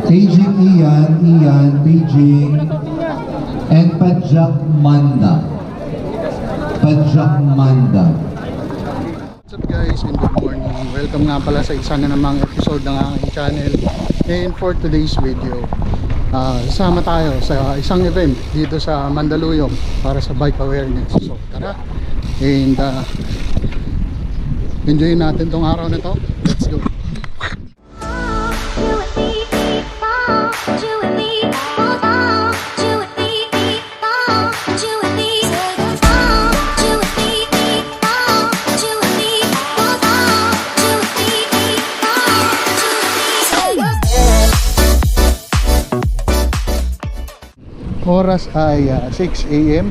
Beijing Ian, Beijing, and Pajak Manda. What's up guys, and good morning. Welcome nga pala sa isa na namang episode ng aking channel. And for today's video, sama tayo sa isang event dito sa Mandaluyong para sa bike awareness. So tara, and enjoy natin tong araw na to. Let's go. Oras ay 6 AM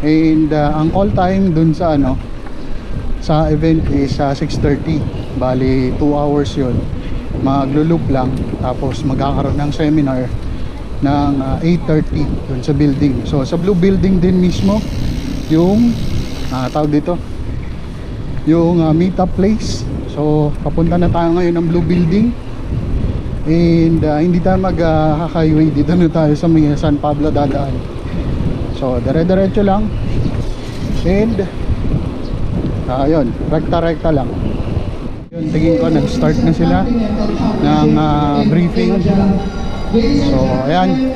and ang call time dun sa sa event is 6:30. Bali 2 hours yun, maglo-loop lang, tapos magkakaroon ng seminar ng 8:30 dun sa building. So sa blue building din mismo yung tawag dito, yung meetup place. So papunta na tayo ngayon ng blue building. And hindi tayo mag-highway, dito na tayo sa may San Pablo dadaan. So dire-diretso lang. And ayun, rekta-rekta lang. Yun, tingin ko nag-start na sila ng briefing. So ayan,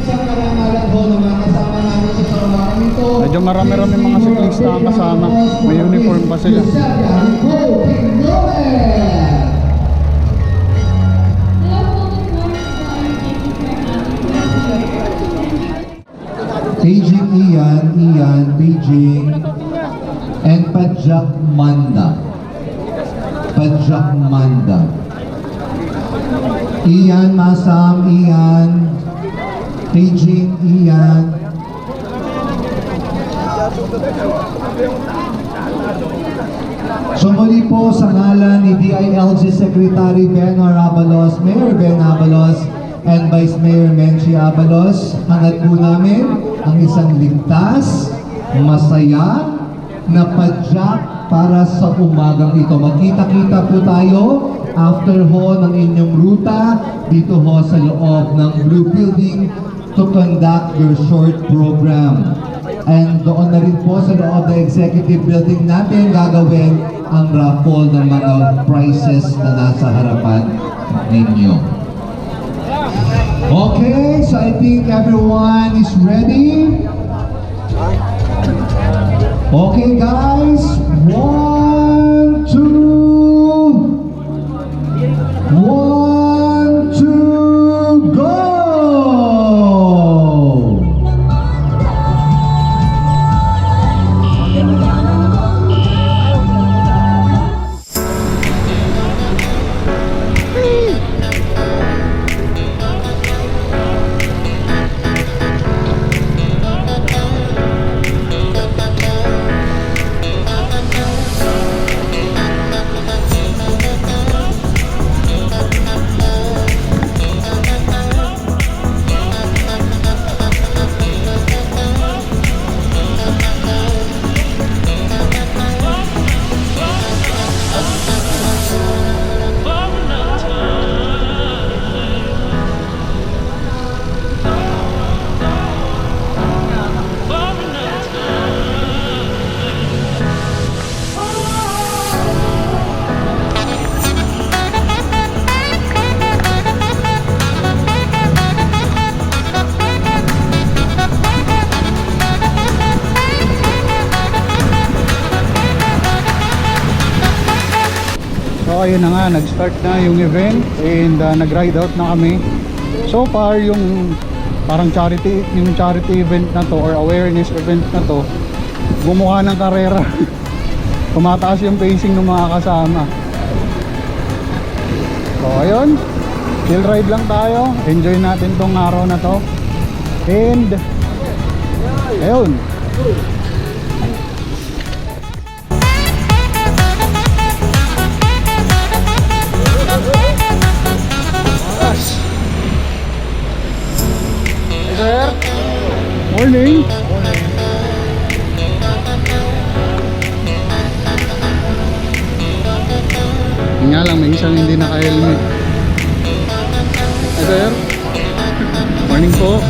medyo marami-rami mga siklista ang kasama. May uniform pa sila. Beijing Ian, Beijing, and Pajak Manda. Ian, Masam, Ian, Beijing, Ian. So muli po sa ngalan ni DILG Secretary Ben Abalos, Mayor Ben Abalos, and Vice Mayor Menchi Abalos, hangad po namin ang isang ligtas, masaya na padyak para sa umagang ito. Magkita-kita po tayo after ho ng inyong ruta dito ho sa loob ng Blue Building to conduct your short program. And doon na rin po sa loob ng executive building natin gagawin ang raffle ng mga prizes na nasa harapan ninyo. Okay, so I think everyone is ready. Okay guys, 1, 2, 1, 2, go! So ayun na nga, nag-start na yung event and nag-ride out na kami. So far yung parang charity event na to or awareness event na to, bumukha ng karera. Tumataas yung pacing ng mga kasama. So ayun, chill ride lang tayo, enjoy natin tong araw na to. And ayun, sir. Morning. Yun nga lang, may isang hindi naka-helmet. morning po.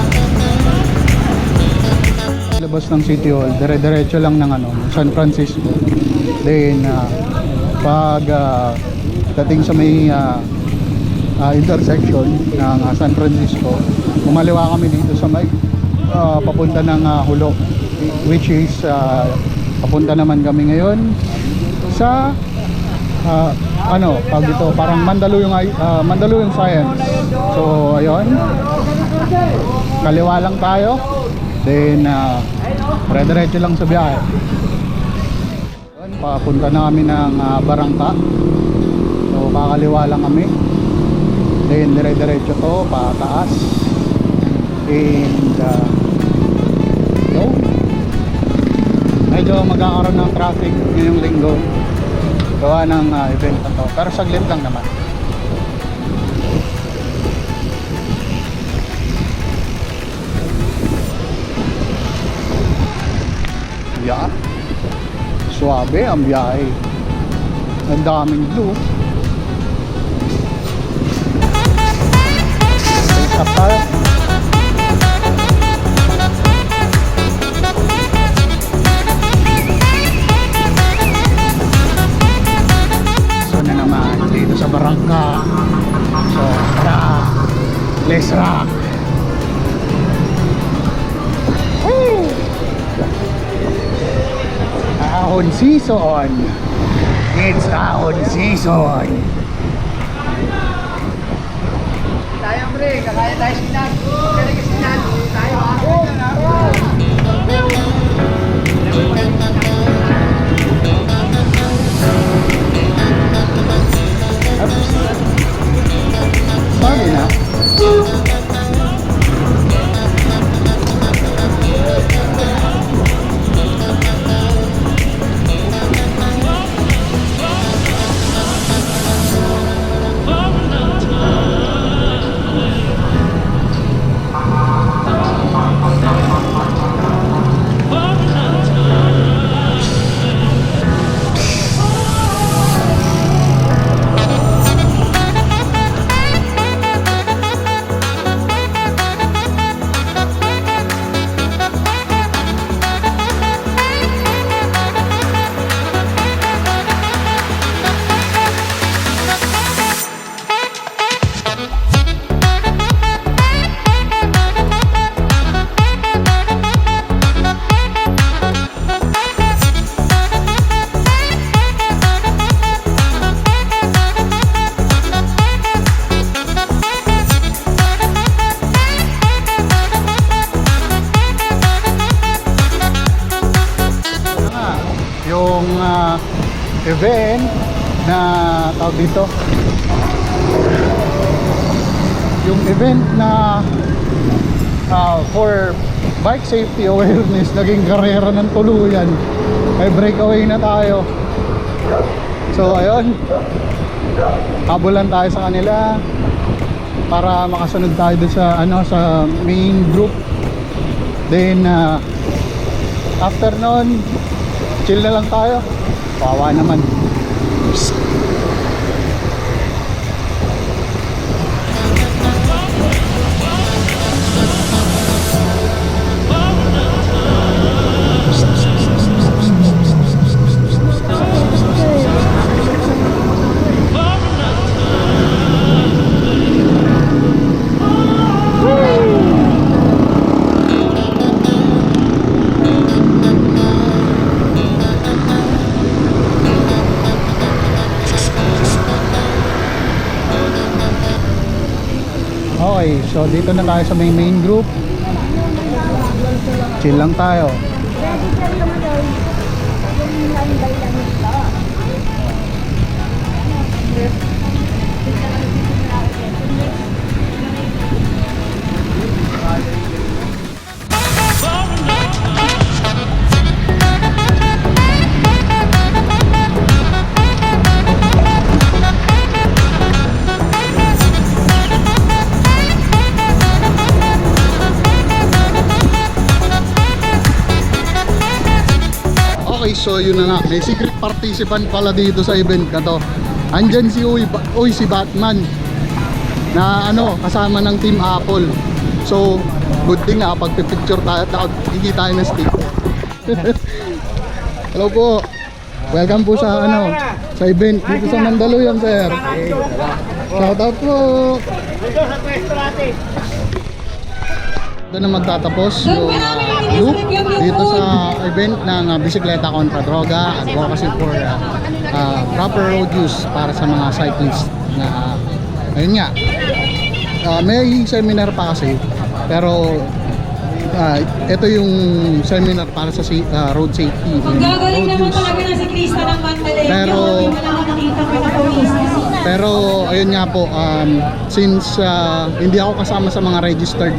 Labas ng City Hall, dire-diretso lang ng San Francisco. Then pag dating sa may intersection ng San Francisco, umaliwa kami dito sa may papunta ng Hulo, which is papunta naman kami ngayon sa pag dito parang Mandaluyong Science. So ayun, kaliwa lang tayo, then dire-diretso lang sa biyahe. Ayun, papunta na kami ng Barangka. So kakaliwa lang kami, then dire-diretso to pataas. And medyo magkakaroon ng traffic ngayong linggo gawa ng event na to, pero saglit lang naman. Yeah, suabe ang biyahe, ang daming blue. Stop tayo. Dito sa Barangka. So tara, let's rock. Ahon season. It's ahon season. Tayo pre, kakaya tayo sinan. Kaya kasi sinan, tayo ha. Sorry na. Yung event na tawag dito, yung event na for bike safety awareness, naging karera ng tuluyan. May breakaway na tayo. So ayun, habulan tayo sa kanila para makasunod tayo doon sa sa main group. Then after nun, chill na lang tayo. Kawawa naman. Okay, so dito na tayo sa main group. Chill lang tayo. Okay, so yun na nga, may secret participant pala dito sa event na to. Andyan si si Batman na kasama ng Team Apple. So, good thing na pag picture tayo at hindi tayo ng stick. Hello po. Welcome po sa sa event dito sa Mandaluyong, sir. Shout out po. Doon na magtatapos yung loop dito sa event ng Bisikleta Kontra Droga, advocacy for proper road use para sa mga cyclists na ayun nga, may seminar pa kasi, pero ito yung seminar para sa road safety and Gagaling road naman use. talaga na si Krista ng Mandalay. Pero- Hindi mo lang nakita ko na police. Pero ayun nga po, since hindi ako kasama sa mga registered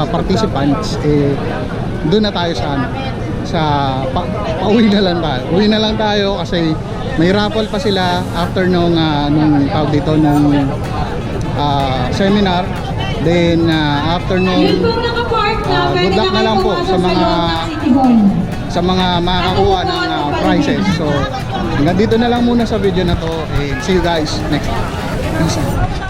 participants, doon na tayo sa pauwi na lang tayo. Uwi na lang tayo kasi may raffle pa sila after nung tawag dito nung seminar. Then after nung Yun pong nakapark na, good pwede luck na lang po pumasok sa mga loob ng City Hall. sa mga makakakuha ng prizes. So hanggang dito na lang muna sa video na to, and see you guys next time. Peace out.